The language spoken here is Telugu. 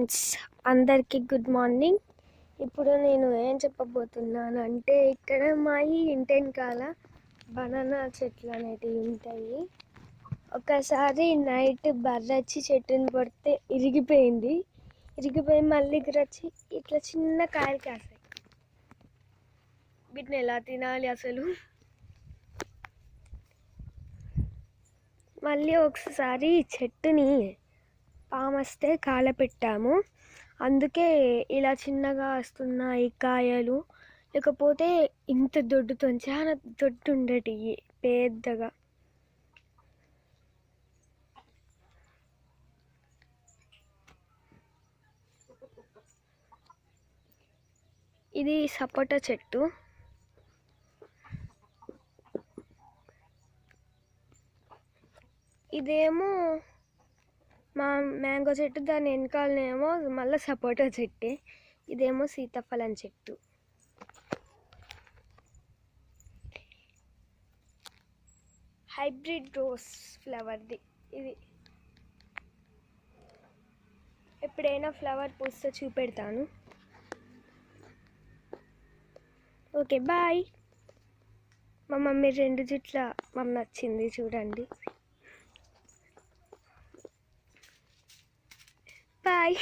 ఫ్రెండ్స్, అందరికీ గుడ్ మార్నింగ్. ఇప్పుడు నేను ఏం చెప్పబోతున్నాను అంటే, ఇక్కడ మా ఇంటి వెనకాల బనానా చెట్లు అనేటివి ఉంటాయి. ఒకసారి నైట్ బర్రె వచ్చి చెట్టుని పడితే ఇరిగిపోయి మళ్ళీ వచ్చి ఇట్లా చిన్న కాయలు కాస్తాయి. వీటిని ఎలా తినాలి అసలు? మళ్ళీ ఒకసారి చెట్టుని పాము వస్తే కాలపెట్టాము, అందుకే ఇలా చిన్నగా వస్తున్నాయి కాయలు. లేకపోతే ఇంత దొడ్డుతో చాలా దొడ్డు ఉండేటివి పెద్దగా. ఇది సపోటా చెట్టు. ఇదేమో మా మ్యాంగో చెట్టు, దాని వెనకాలనేమో మళ్ళీ సపోటా చెట్టే. ఇదేమో సీతాఫలం చెట్టు. హైబ్రిడ్ రోజ్ ఫ్లవర్ది ఇది. ఎప్పుడైనా ఫ్లవర్ పూస్తే చూపెడతాను. Okay, bye. మా మమ్మీ 2 జుట్ల మమ్మీ నచ్చింది చూడండి. బాయ్.